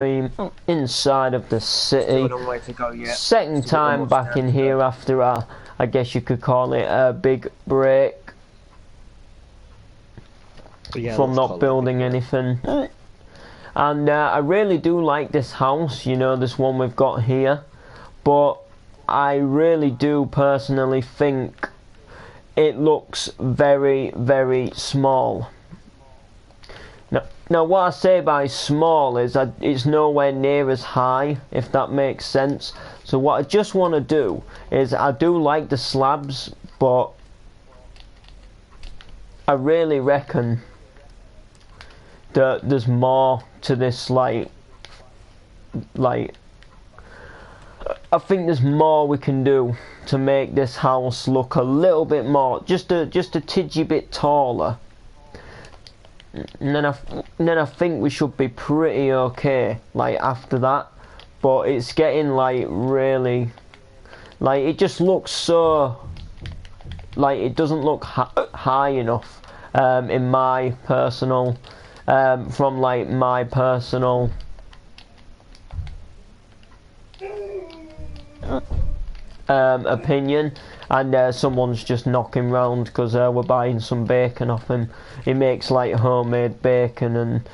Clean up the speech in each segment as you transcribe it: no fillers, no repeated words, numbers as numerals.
inside of the city. Still a long way to go yet. Second time back in here after I guess you could call it a big break from not building anything. And I really do like this house, you know, this one we've got here, but I really do personally think it looks very, very small. Now what I say by small is it's nowhere near as high, if that makes sense. So what I just want to do is, I do like the slabs, but I really reckon that there's more to this, like I think there's more we can do to make this house look a little bit more, just a tidgy bit taller. And then I think we should be pretty okay, like, after that. But it's getting, like, really, like, it just looks so, like, it doesn't look high enough, in my personal, from, like, my personal opinion. And someone's just knocking round because we're buying some bacon off him. He makes like homemade bacon,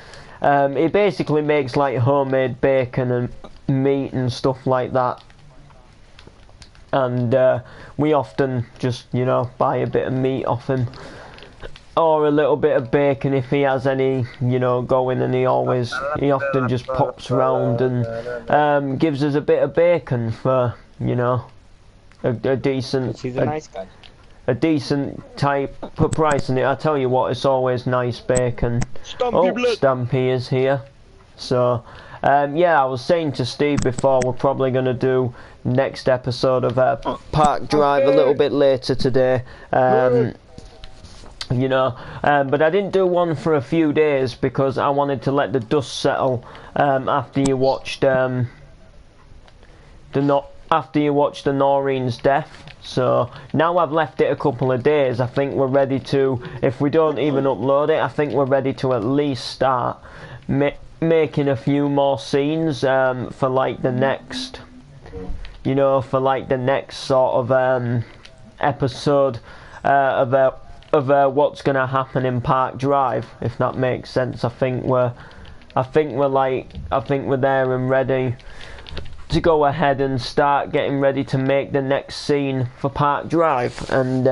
and he basically makes like homemade bacon and meat and stuff like that. And we often just, you know, buy a bit of meat off him, or a little bit of bacon if he has any, you know, going. And he often just pops round and gives us a bit of bacon for, you know, a decent, He's a nice guy. A decent type of price. And I tell you what, it's always nice bacon. Stampy is here. So yeah, I was saying to Steve before, we're probably going to do next episode of Park Drive a little bit later today. You know, but I didn't do one for a few days because I wanted to let the dust settle after you watched after you watch the Noreen's death. So now I've left it a couple of days, I think we're ready to, if we don't even upload it, I think we're ready to at least start making a few more scenes for like the next, you know, for like the next sort of episode of what's going to happen in Park Drive, if that makes sense. I think we're there and ready to go ahead and start getting ready to make the next scene for Park Drive, and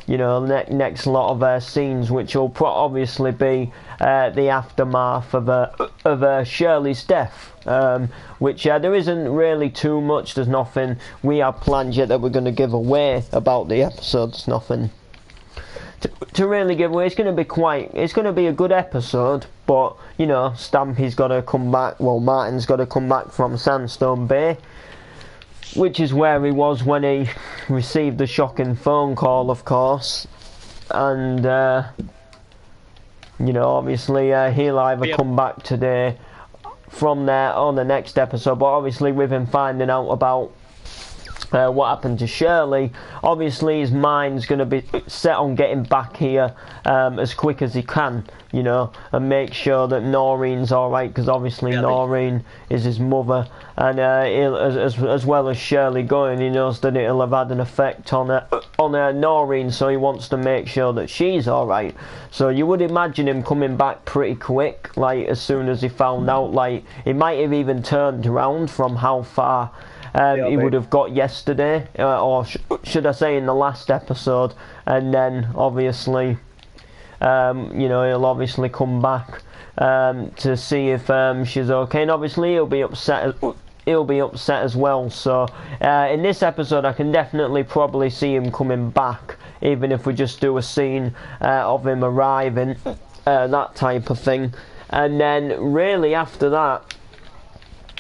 you know, next lot of scenes, which will obviously be the aftermath of Shirley's death, which there isn't really too much. There's nothing we have planned yet that we're going to give away about the episode. There's nothing to really give away. It's going to be a good episode, but you know, Stampy's got to come back. Well, Martin's got to come back from Sandstone Bay, which is where he was when he received the shocking phone call, of course. And you know, obviously he'll either come back today from there on the next episode, but obviously with him finding out about what happened to Shirley, obviously his mind's going to be set on getting back here as quick as he can, you know, and make sure that Noreen's alright, because obviously Noreen is his mother, and as well as Shirley going, he knows that it'll have had an effect on Noreen, so he wants to make sure that she's alright. So you would imagine him coming back pretty quick, like as soon as he found out. Like, he might have even turned around from how far he would have got yesterday, or should I say in the last episode, and then obviously you know, he'll obviously come back to see if she's okay, and obviously he'll be upset as well. So in this episode I can definitely probably see him coming back, even if we just do a scene of him arriving, that type of thing. And then really after that,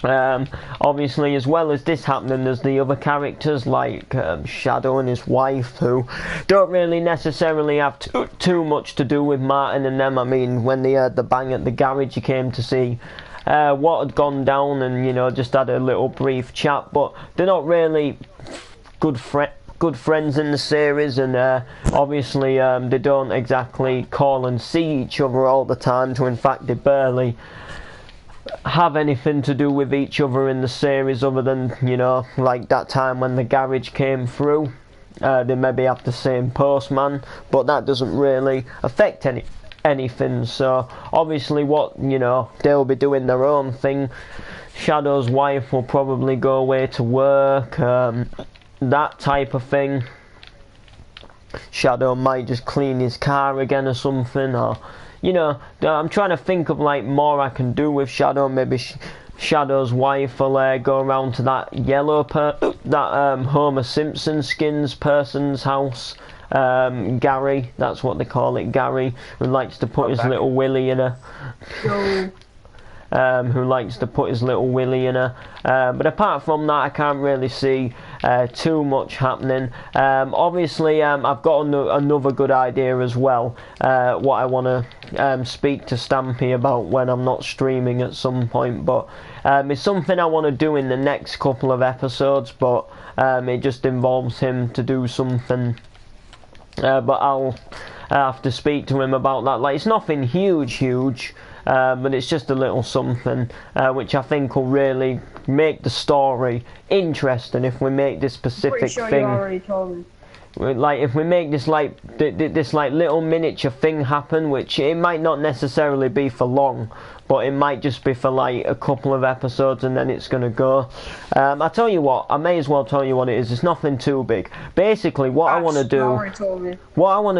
obviously, as well as this happening, there's the other characters like Shadow and his wife, who don't really necessarily have too much to do with Martin and them. I mean, when they heard the bang at the garage, he came to see what had gone down, and you know, just had a little brief chat. But they're not really good friends in the series, and obviously they don't exactly call and see each other all the time. So in fact, they barely have anything to do with each other in the series other than, you know, like that time when the garage came through. They maybe have the same postman, but that doesn't really affect anything. So obviously what, you know, they'll be doing their own thing. Shadow's wife will probably go away to work, that type of thing. Shadow might just clean his car again or something, or, you know, I'm trying to think of like more I can do with Shadow. Maybe Shadow's wife will go around to that Homer Simpson skins person's house. Gary, that's what they call it, Gary, who likes to put his little willy in her. Who likes to put his little willy in her. But apart from that, I can't really see too much happening. Obviously, I've got another good idea as well, what I want to speak to Stampy about when I'm not streaming at some point, but it's something I want to do in the next couple of episodes, but it just involves him to do something, but I'll have to speak to him about that. Like, it's nothing huge, but it's just a little something which I think will really make the story interesting if we make this specific thing. You already told me. Like, if we make this like this like little miniature thing happen, which it might not necessarily be for long, but it might just be for like a couple of episodes and then it's gonna go. I tell you what, I may as well tell you what it is. It's nothing too big. Basically, what I want to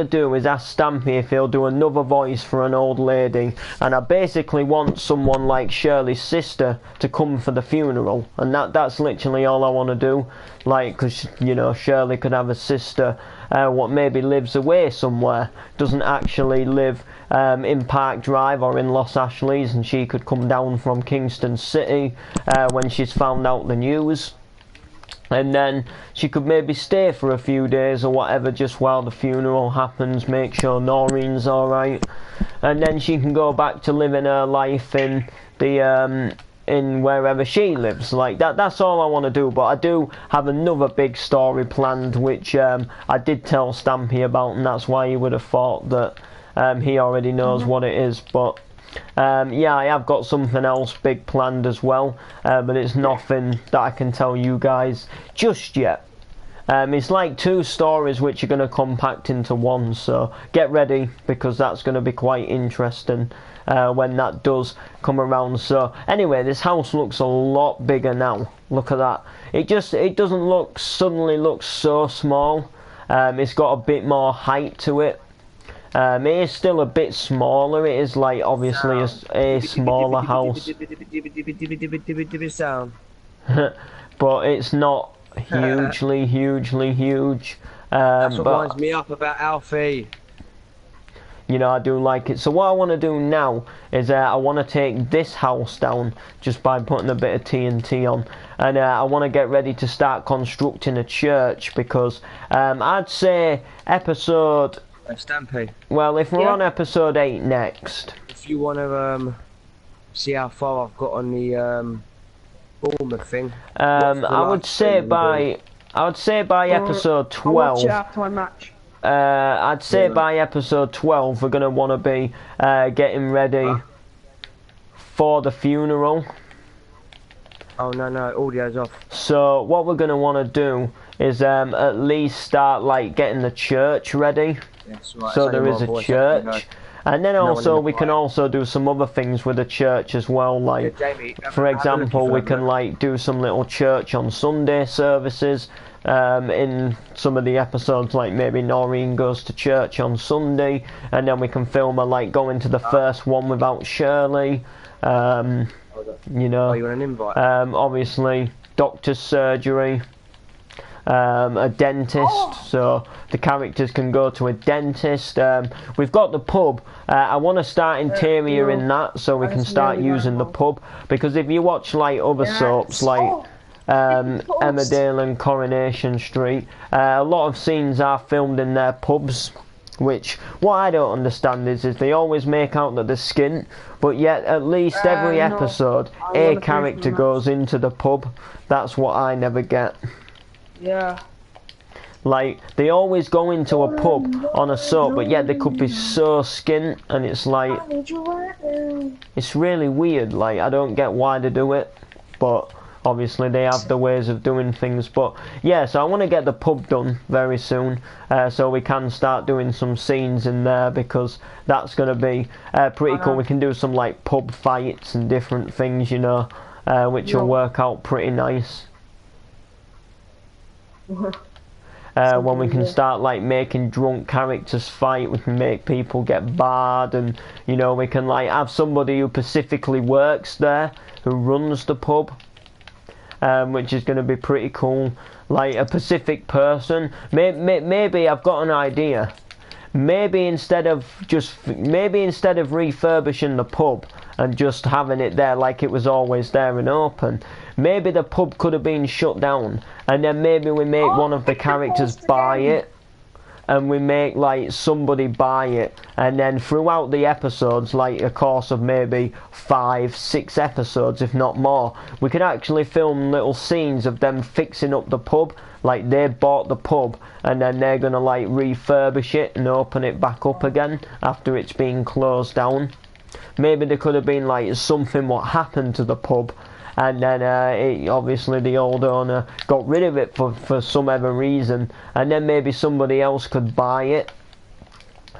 do is ask Stampy if he'll do another voice for an old lady, and I basically want someone like Shirley's sister to come for the funeral, and that's literally all I want to do. Like, because, you know, Shirley could have a sister what maybe lives away somewhere, doesn't actually live in Park Drive or in Los Ashley's, and she could come down from Kingston City when she's found out the news, and then she could maybe stay for a few days or whatever just while the funeral happens, make sure Noreen's alright, and then she can go back to living her life in the in wherever she lives. Like that's all I want to do. But I do have another big story planned, which I did tell Stampy about, and that's why he would have thought that he already knows what it is. But yeah, I have got something else big planned as well, but it's nothing that I can tell you guys just yet. It's like two stories which are going to compact into one, so get ready, because that's going to be quite interesting when that does come around. So anyway, this house looks a lot bigger now. Look at that. It doesn't suddenly look so small. It's got a bit more height to it. It is still a bit smaller. It is like obviously a smaller house. But it's not hugely huge. That's what winds me up about Alfie. You know, I do like it. So what I want to do now is I want to take this house down just by putting a bit of TNT on, and I want to get ready to start constructing a church, because I'd say episode... Stampy. Well, if we're on episode 8 next... If you want to see how far I've got on the Bournemouth thing... I would say by episode 12... I'll watch it after my match. I'd say by episode 12 we're going to want to be getting ready for the funeral. Oh no, audio's off. So what we're going to want to do is at least start like getting the church ready. Yes, right. So there is a church. And then also we can also do some other things with the church as well, like Jamie, for example we can like do some little church on Sunday services in some of the episodes, like maybe Noreen goes to church on Sunday, and then we can film her like going to the first one without Shirley, you know, you want an invite? obviously doctor's surgery, a dentist, so the characters can go to a dentist. We've got the pub. I want to start interior in that, so we can start using the pub, because if you watch like other soaps like Emmerdale and Coronation Street, a lot of scenes are filmed in their pubs, which what I don't understand is they always make out that they're skint, but yet at least every episode a character goes into the pub. That's what I never get. Yeah. Like, they always go into a pub on a soap, but yet they could be so skint, and it's like, it's really weird. Like, I don't get why they do it, but obviously they have the ways of doing things. But yeah, so I want to get the pub done very soon, so we can start doing some scenes in there, because that's going to be pretty cool. We can do some like pub fights and different things, you know, which will work out pretty nice. When we can start like making drunk characters fight, we can make people get barred, and you know, we can like have somebody who specifically works there, who runs the pub, which is going to be pretty cool. Like a Pacific person. Maybe I've got an idea. Maybe instead of refurbishing the pub and just having it there like it was always there and open, maybe the pub could have been shut down, and then maybe we make one of the characters buy it, and we make like somebody buy it, and then throughout the episodes, like a course of maybe 5-6 episodes, if not more, we could actually film little scenes of them fixing up the pub. Like, they bought the pub, and then they're gonna like refurbish it and open it back up again after it's been closed down. Maybe there could have been like something what happened to the pub, and then obviously the old owner got rid of it for some other reason, and then maybe somebody else could buy it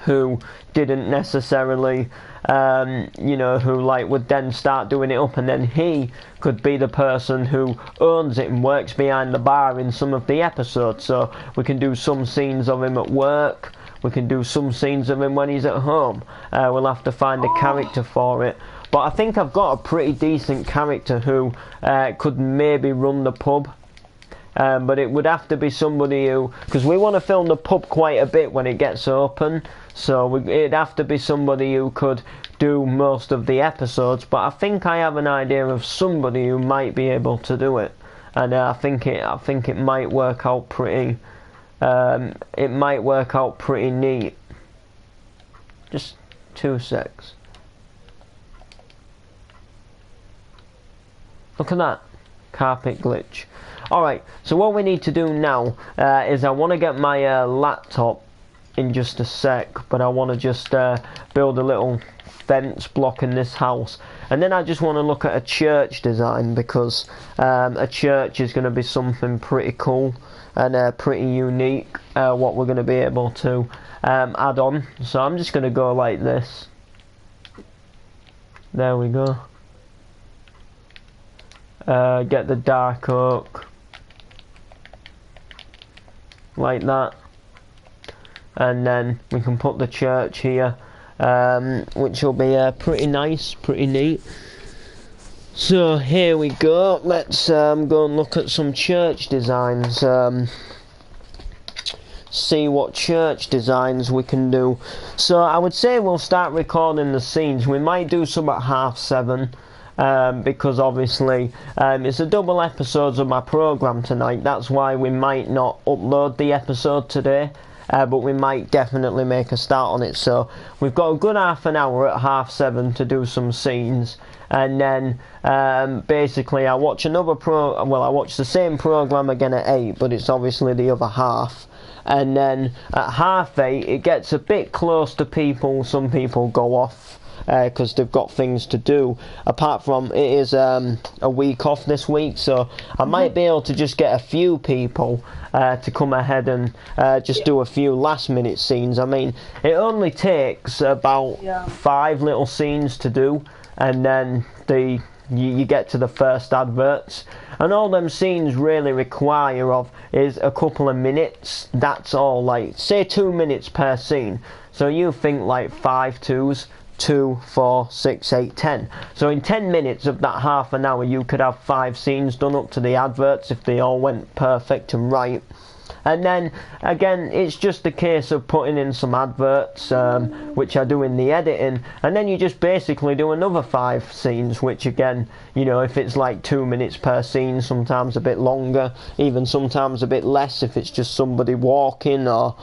who didn't necessarily you know, who like would then start doing it up, and then he could be the person who owns it and works behind the bar in some of the episodes. So we can do some scenes of him at work, we can do some scenes of him when he's at home. We'll have to find a character for it. But I think I've got a pretty decent character who could maybe run the pub. But it would have to be somebody who, because we want to film the pub quite a bit when it gets open, so it'd have to be somebody who could do most of the episodes. But I think I have an idea of somebody who might be able to do it, and I think it might work out pretty. It might work out pretty neat. Just 2 secs. Look at that carpet glitch. Alright, so what we need to do now is I want to get my laptop in just a sec, but I want to just build a little fence blocking this house, and then I just want to look at a church design, because a church is going to be something pretty cool and pretty unique, what we're going to be able to add on. So I'm just going to go like this. There we go. Get the dark oak like that, and then we can put the church here, which will be pretty nice, pretty neat. So here we go. Let's go and look at some church designs, see what church designs we can do. So I would say we'll start recording the scenes. We might do some at 7:30, because obviously it's a double episodes of my programme tonight. That's why we might not upload the episode today, but we might definitely make a start on it. So we've got a good half an hour at 7:30 to do some scenes, and then basically I watch I watch the same programme again at 8, but it's obviously the other half. And then at 8:30 it gets a bit close to people. Some people go off because they've got things to do. Apart from, it is a week off this week, so I might be able to just get a few people to come ahead and just do a few last minute scenes. I mean, it only takes about 5 little scenes to do, and then you get to the first adverts, and all them scenes really require of is a couple of minutes. That's all, like say 2 minutes per scene, so you think like 5 2s, 2, 4, 6, 8, 10. So in 10 minutes of that half an hour you could have 5 scenes done up to the adverts if they all went perfect and right. And then again, it's just a case of putting in some adverts, which I do in the editing, and then you just basically do another 5 scenes, which again, you know, if it's like 2 minutes per scene, sometimes a bit longer, even sometimes a bit less if it's just somebody walking, or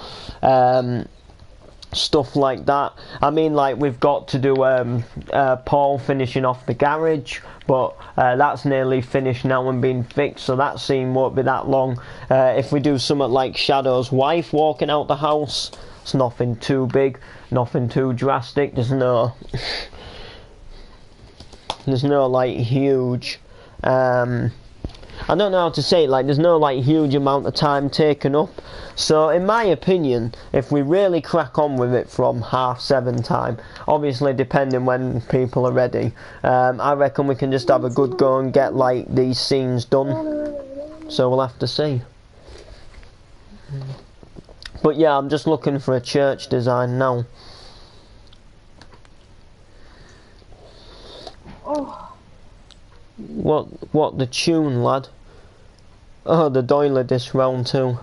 stuff like that. I mean, like, we've got to do Paul finishing off the garage, but that's nearly finished now and being fixed, so that scene won't be that long. If we do something like Shadow's wife walking out the house, it's nothing too big, nothing too drastic. There's no like huge I don't know how to say it, like, there's no like huge amount of time taken up. So in my opinion, if we really crack on with it from 7:30 time, obviously depending when people are ready, I reckon we can just have a good go and get like these scenes done. So we'll have to see. But yeah, I'm just looking for a church design now. What the tune, lad? Oh, the doiler disc round too.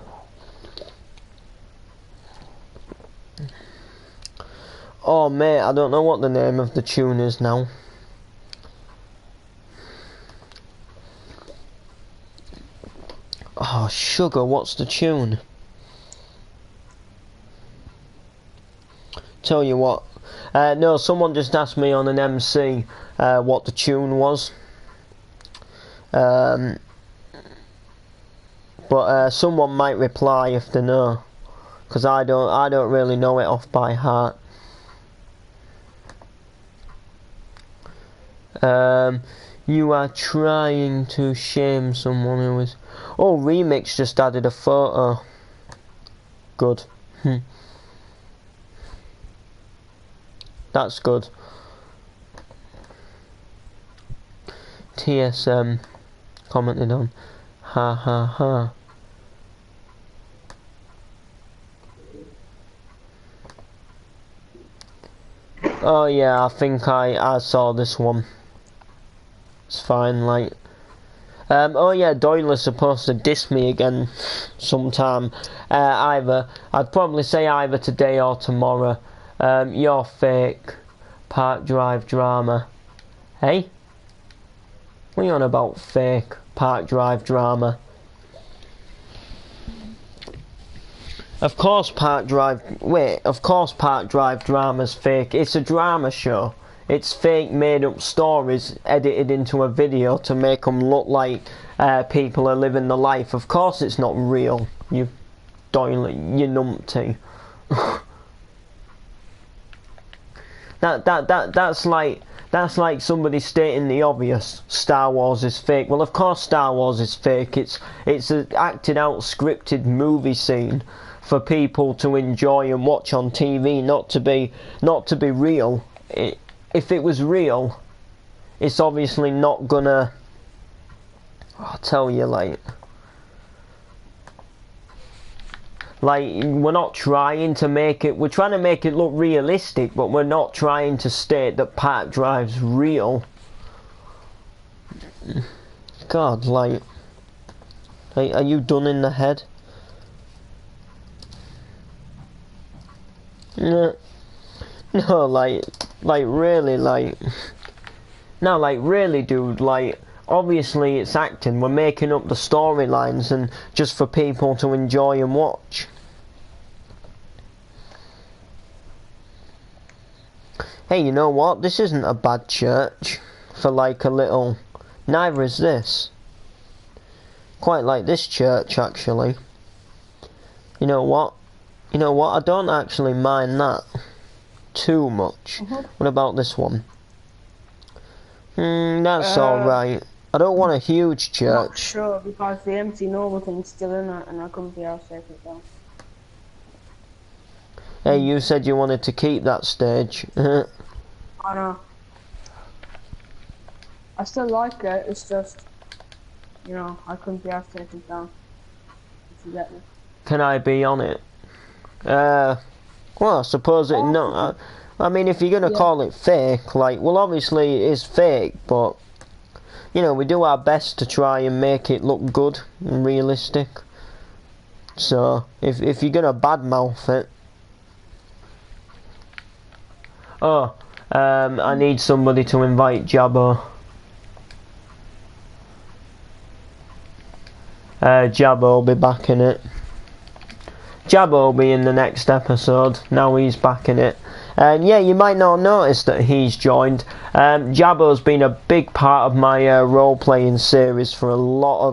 Oh mate, I don't know what the name of the tune is now. Oh sugar, what's the tune? Tell you what, no, someone just asked me on an MC what the tune was. But someone might reply if they know, because I don't really know it off by heart. You are trying to shame someone who is... Oh, Remix just added a photo. Good. That's good. TSM commented on. Ha ha ha. Oh yeah, I think I saw this one. It's fine, like. Oh yeah, Doyle's supposed to diss me again sometime. I'd probably say either today or tomorrow. You're fake. Park Drive drama. Hey? What are you on about, fake? Park Drive drama. Of course Park Drive drama's fake. It's a drama show. It's fake made up stories edited into a video to make them look like people are living the life. Of course it's not real, you doily, you numpty. That's like somebody stating the obvious. Star Wars is fake. Well, of course Star Wars is fake. It's an acted out scripted movie scene for people to enjoy and watch on TV, not to be real. If it was real, it's obviously not gonna... I'll tell you, like, we're not trying to make it... We're trying to make it look realistic, but we're not trying to state that Park Drive's real. God, like... Are you done in the head? No, like really, like... No, like, really, dude, like... Obviously it's acting, we're making up the storylines and just for people to enjoy and watch. Hey, you know what? This isn't a bad church for like a little... Neither is this. Quite like this church, actually. You know what? You know what? I don't actually mind that too much. What about this one? That's alright. I don't want a huge church. Not sure, because the empty normal thing's still in it and I couldn't be able to take it down. Hey, you said you wanted to keep that stage. I know. I still like it, it's just, you know, I couldn't be able to take it down. If you get me. Can I be on it? Well, I suppose it... No, I mean, if you're going to call it fake, like, well, obviously it is fake, but... You know, we do our best to try and make it look good and realistic. So, if you're gonna badmouth it... Oh, I need somebody to invite Jabbo. Jabbo will be back in it. Jabba will be in the next episode. Now he's back in it. And yeah, you might not notice that he's joined. Jabbo's been a big part of my role-playing series for a lot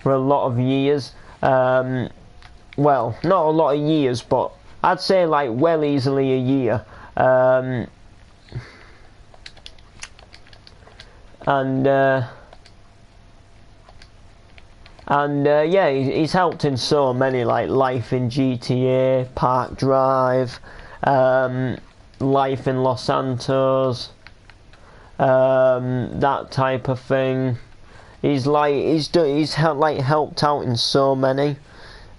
of years. Well, not a lot of years, but I'd say like well easily a year. Yeah, he's helped in so many, like Life in GTA, Park Drive, Life in Los Santos, that type of thing. He's helped out in so many,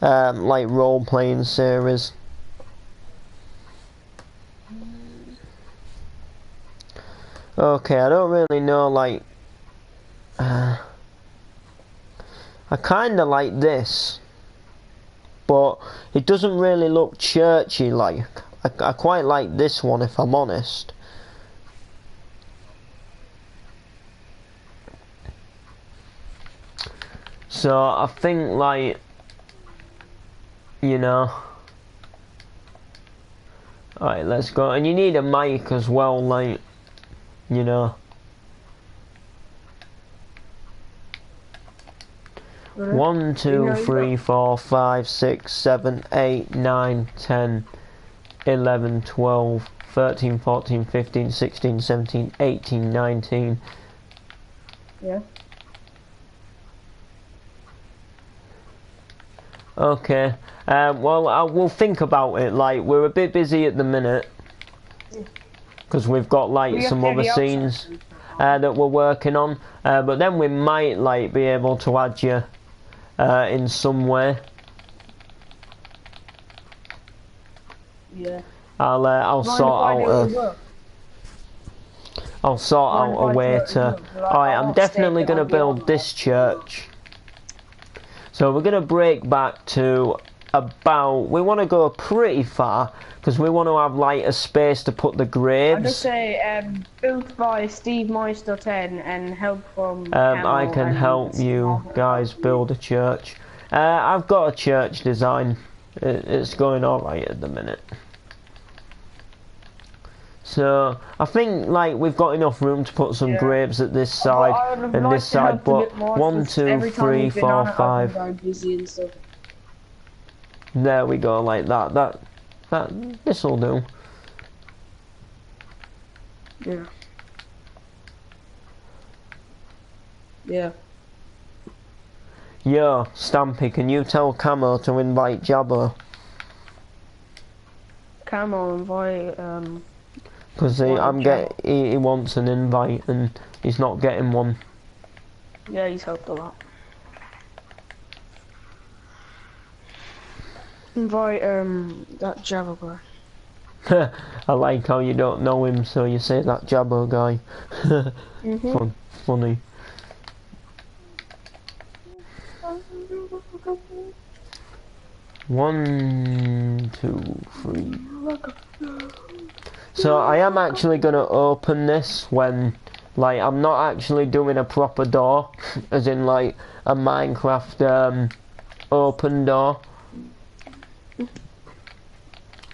like role playing series. Okay, I don't really know, like. I kinda like this, but it doesn't really look churchy like. I quite like this one, if I'm honest. So I think, like, you know. Alright, let's go. And you need a mic as well, like, you know. 1, 2, 3, 4, 5, 6, 7, 8, 9, 10, 11, 12, 13, 14, 15, 16, 17, 18, 19. Yeah. Okay. Well, we'll think about it. Like, we're a bit busy at the minute because we've got like some other scenes that we're working on. But then we might like be able to add you in some way. Yeah. I'll sort out a way to. Alright, I'm definitely gonna build this church. So we're gonna break back to about. We want to go pretty far because we want to have like a space to put the graves. I'll just say built by Steve Meister 10 and help from. I can help you guys build a church. I've got a church design. It's going alright at the minute. So I think like we've got enough room to put some graves at this side and this side. But 1, 2, 3, 4, 5. There we go, like that. This'll do. Yeah. Yeah. Yo, Stampy, can you tell Camo to invite Jabba? Camo invite Because he wants an invite and he's not getting one. Yeah, he's helped a lot. Invite that Jabba guy. I like how you don't know him, so you say that Jabba guy. Funny. One, 2, 3. So I am actually gonna open this when, like, I'm not actually doing a proper door, as in like a Minecraft open door.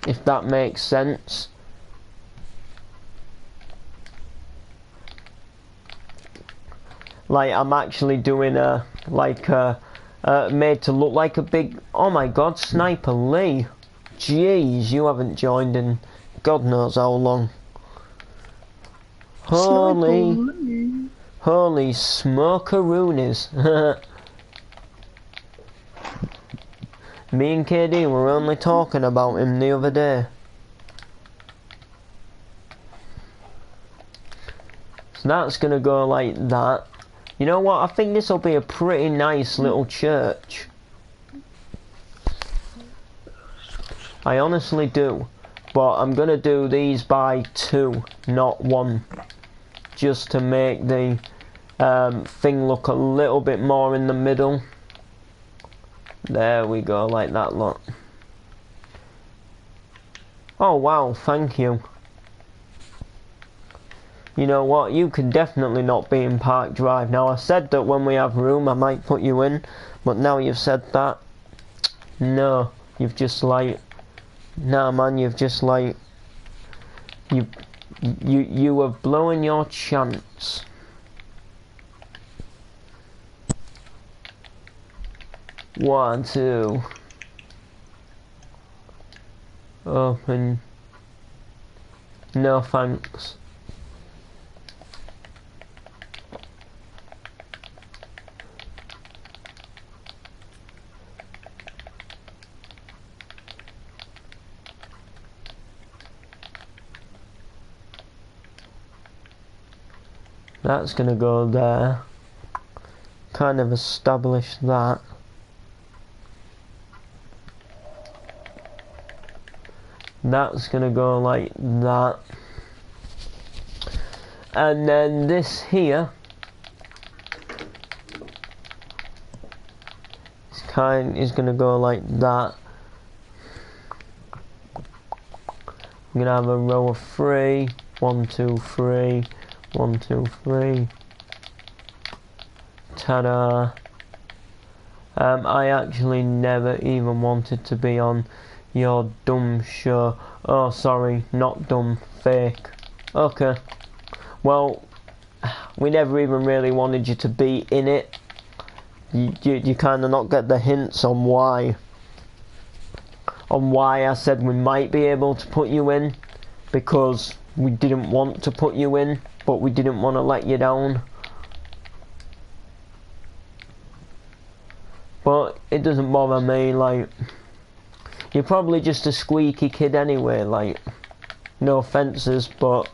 If that makes sense. Like I'm actually doing a made to look like a big. Oh my God, Sniper Lee! Jeez, you haven't joined in God knows how long. Holy smokeroonies! Me and KD were only talking about him the other day. So that's gonna go like that. You know what? I think this will be a pretty nice little church. I honestly do. But I'm gonna do these by 2, not 1. Just to make the thing look a little bit more in the middle. There we go, like that lot. Oh wow, thank you. You know what, you can definitely not be in Park Drive. Now I said that when we have room I might put you in, but now you've said that, no. You've just like, nah man, you've just like, you have blown your chance. One, two. Open. No thanks. That's gonna go there. Kind of establish that. That's gonna go like that. And then this here is gonna go like that. I'm gonna have a row of 3. 1, 2, 3. 1, 2, 3. Ta-da. I actually never even wanted to be on your dumb show. Oh, sorry, not dumb, fake. Okay. Well, we never even really wanted you to be in it. You kind of not get the hints on why. On why I said we might be able to put you in. Because we didn't want to put you in, but we didn't want to let you down. But it doesn't bother me, like, you're probably just a squeaky kid anyway, like, no offences, but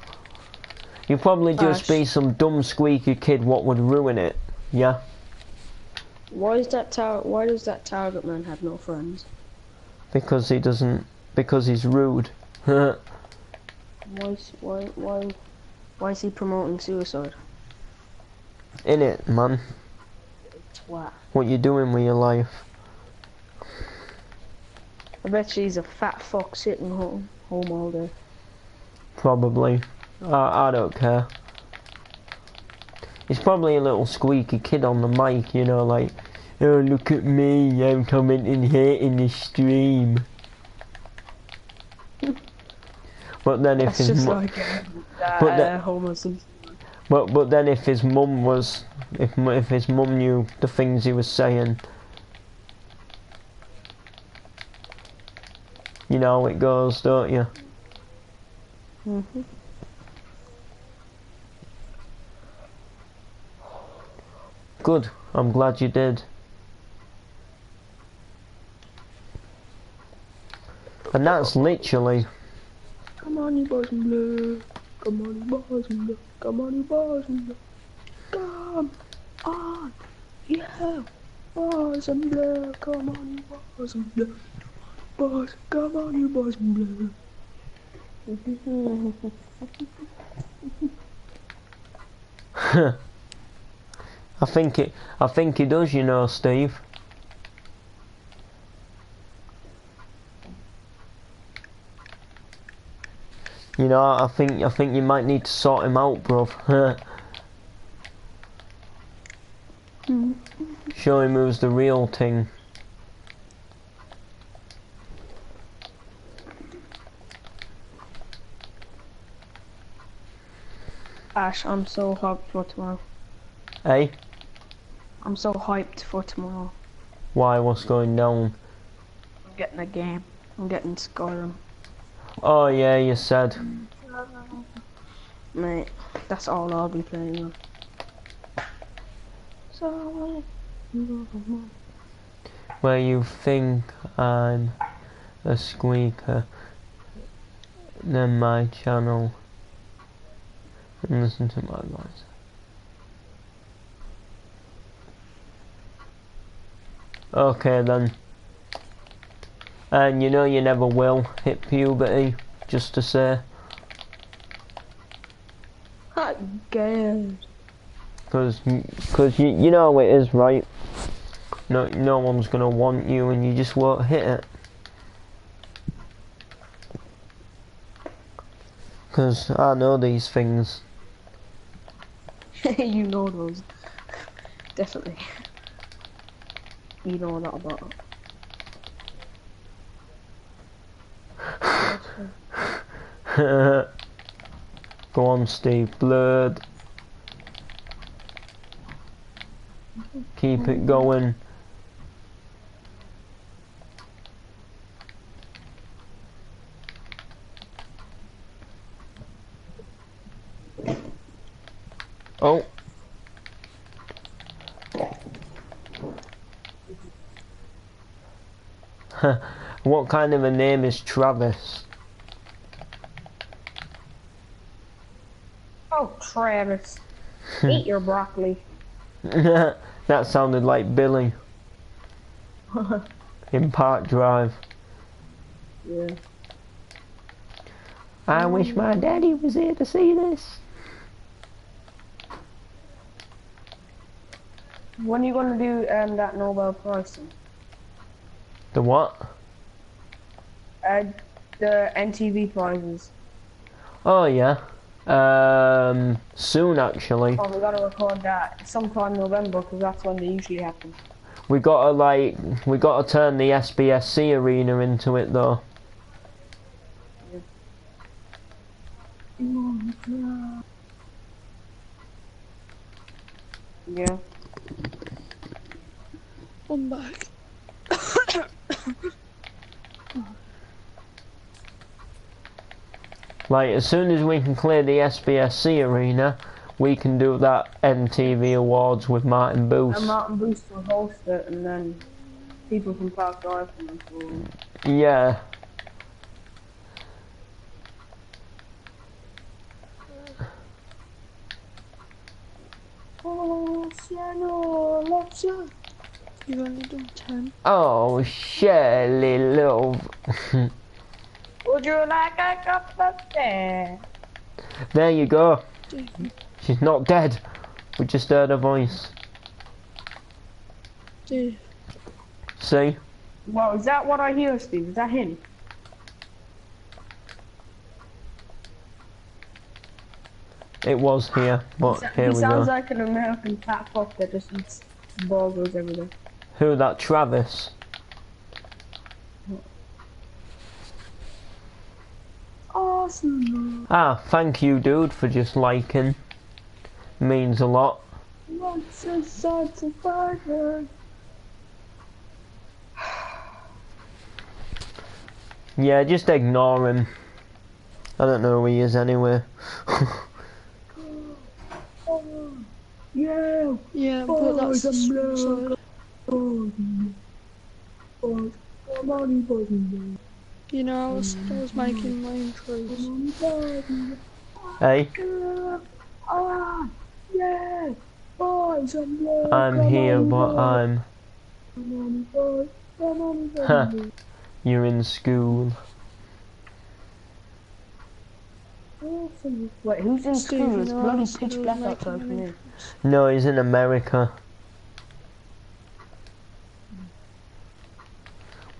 you'd probably just be some dumb squeaky kid what would ruin it, yeah? Why does that target man have no friends? Because he doesn't, because he's rude. Why is he promoting suicide? In it, man. Twat. What you doing with your life? I bet she's a fat fuck sitting home all day. Probably. I don't care. He's probably a little squeaky kid on the mic, you know, like, oh look at me, I'm commenting here in the stream. But then if That's his just like Homer Simpson. But then if his mum was, if his mum knew the things he was saying, you know how it goes, don't you? Mhm. Good. I'm glad you did. And that's literally. Come on, you boys and blue. Come on, you boys and blue. Come on, you boys and blue. Come on, yeah. Boys and blue. Come on, you boys and blue. Boys, come on, you boys and blue. I think he does, you know, Steve. You know, I think you might need to sort him out, bruv. Show him who's the real thing. Ash, I'm so hyped for tomorrow. Hey? I'm so hyped for tomorrow. Why? What's going down? I'm getting a game. I'm getting Skyrim. Oh yeah, you said. Mate, that's all I'll be playing with. So, Where you think I'm a squeaker, then my channel and listen to my advice. Okay then. And you know you never will hit puberty, just to say. hot game. Cause you know how it is, right? No one's gonna want you and you just won't hit it. Cause I know these things. You know those. Definitely. You know a lot about it. Go on, Steve. Blurred. Keep it going. Oh. What kind of a name is Travis? Oh, Travis. Eat your broccoli. That sounded like Billy in Park Drive. Yeah. I wish my daddy was here to see this. When are you gonna do that Nobel Prize thing? The what? The NTV prizes. Oh yeah. Soon actually. Oh, we gotta record that sometime November because that's when they usually happen. We gotta turn the SBSC arena into it though. Yeah. I'm back. Like as soon as we can clear the SBSC arena, we can do that NTV Awards with Martin Booth. And Martin Booth will host it, and then people from Park Drive can perform. Yeah. Oh, Sienna, let's go. You've only done 10. Oh, Shirley, love. Would you like a cup of tea? There you go. Steve, She's not dead. We just heard her voice. Steve. See? Well, is that what I hear, Steve? Is that him? It was here, but here He we sounds go. like an American fat fuck that just eats burgers every day. Who, that Travis? Awesome. Ah, thank you, dude, for just liking. Means a lot. What's a sort of burger? Yeah, just ignore him. I don't know who he is anyway. Yeah. Yeah, but that's the side. You know, I was making my intros. Hey, Yeah. Boys and girls, I'm come here, on, but boys. I'm... Come on, boys. Come on, boys. Huh. You're in school. Wait, who's in Steve, school? you It's know, I bloody was pitch black making outside for my me. No, he's in America.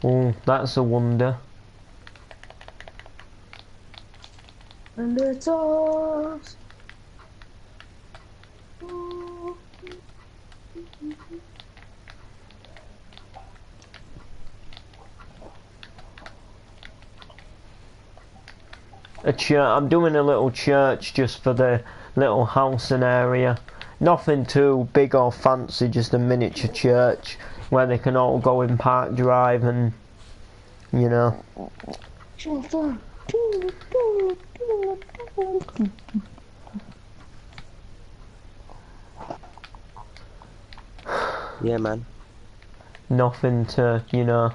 Oh, that's a wonder. And it's us. I'm doing a little church just for the little house and area. Nothing too big or fancy, just a miniature church where they can all go in Park Drive and, you know. Yeah, man. Nothing to, you know.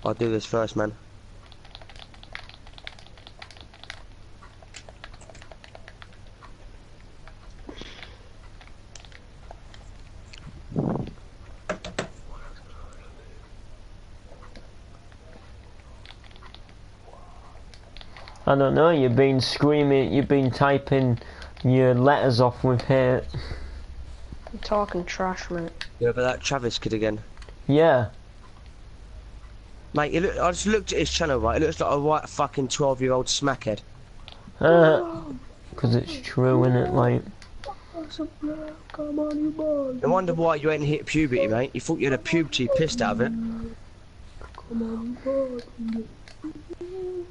I'll do this first, man. I don't know, you've been screaming, you've been typing your letters off with hate. You're talking trash, mate. You over that Travis kid again? Yeah. Mate, I just looked at his channel, right? It looks like a white fucking 12-year-old smackhead. Because it's true, innit, like. Come on, you boys. I wonder why you ain't hit puberty, mate. You thought you had a puberty pissed out of it. Come on, boys and blue.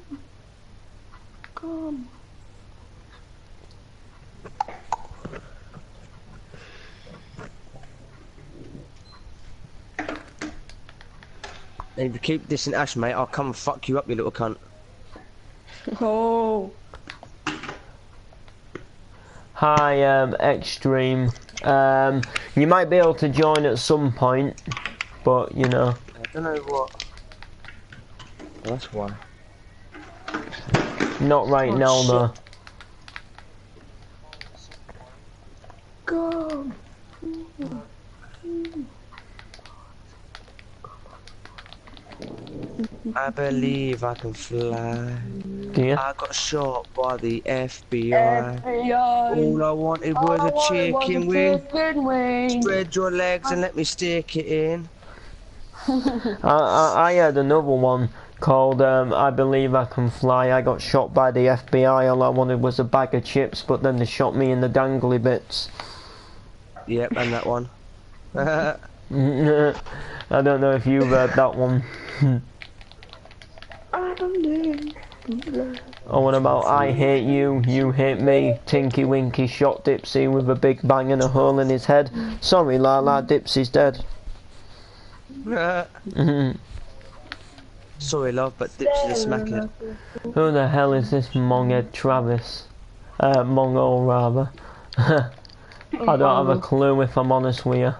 Come. And if you keep dissing Ash, mate, I'll come and fuck you up, you little cunt. Oh. Hi, Extreme. You might be able to join at some point, but you know. I don't know what. Oh, that's why. Not right now, shit. though. Come. I believe I can fly. Do you? I got shot by the FBI. All I wanted was a chicken wing. Spread your legs and let me stick it in. I had another one called I Believe I Can Fly. I got shot by the FBI. All I wanted was a bag of chips, but then they shot me in the dangly bits. Yep, and that one. I don't know if you've heard that one. Oh, what about I hate you, you hate me, Tinky Winky shot Dipsy with a big bang and a hole in his head. Sorry, Lala, Dipsy's dead. Sorry, love, but Dipsy's a smackhead. Who the hell is this Monghead Travis? Mongol, rather. I don't have a clue if I'm honest with you.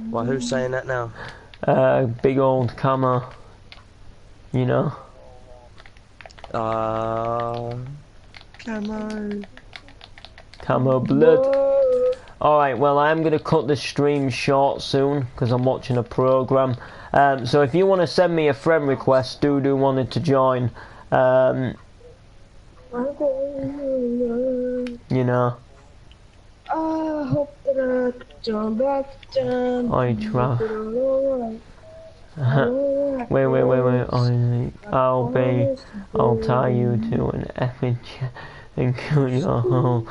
Well, who's saying that now? Big old camo. You know? Camo. Camo blood. Alright, well I am going to cut the stream short soon because I'm watching a program. So if you want to send me a friend request, do wanted to join. You know. I hope that I can jump back down. Oi, Trav. Wait. I'll tie you to an effing chair and kill your whole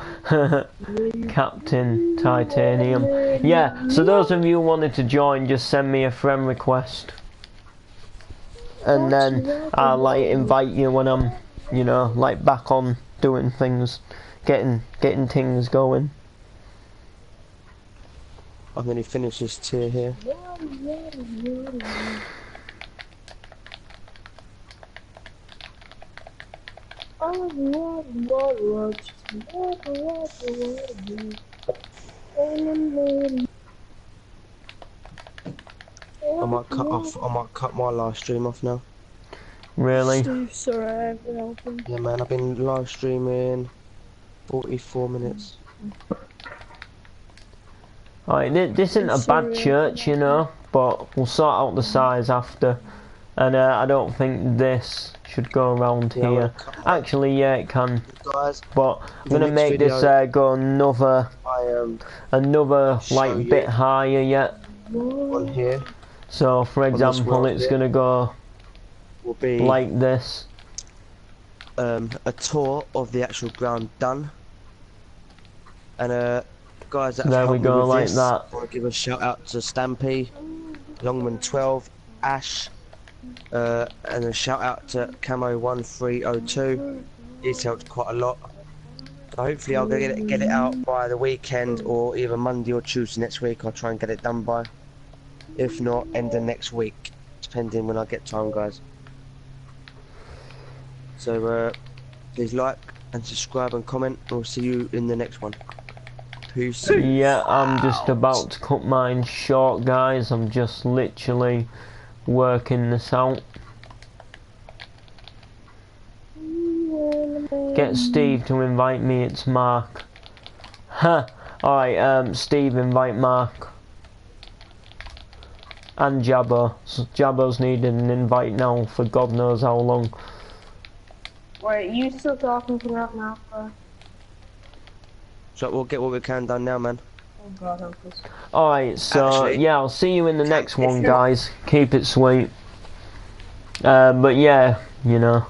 Captain Titanium. Yeah, so those of you who wanted to join, just send me a friend request. And then I'll like invite you when I'm, you know, like back on doing things, getting things going. I'm gonna finish this tier here. I might cut my live stream off now. Really? Steve, sorry, I've been open. Yeah, man, I've been live streaming 44 minutes. Alright, this isn't a bad church, you know, but we'll sort out the size after. And I don't think this should go around here. Actually, yeah, it can. Guys, but I'm gonna make this go another like bit higher yet. On here. So, for example, it's gonna go will be like this. A tour of the actual ground done. And guys that have there we helped go, me with like this, that. I want to give a shout out to Stampy, Longman 12, Ash, and a shout out to Camo 1302. He's helped quite a lot. So hopefully I'll get it out by the weekend or either Monday or Tuesday next week. I'll try and get it done by. If not, end of next week, depending when I get time, guys. So please like and subscribe and comment, and we'll see you in the next one. Peace. Yeah, I'm just about to cut mine short, guys. I'm just literally working this out. Get Steve to invite me, it's Mark. Huh. Alright, Steve, invite Mark. And Jabbo. Jabbo's needed an invite now for God knows how long. Wait, you still talking to that now, bro? So we'll get what we can done now, man. Oh God, help us. Alright, so Actually, yeah, I'll see you in the next one, guys. Keep it sweet. But yeah, you know.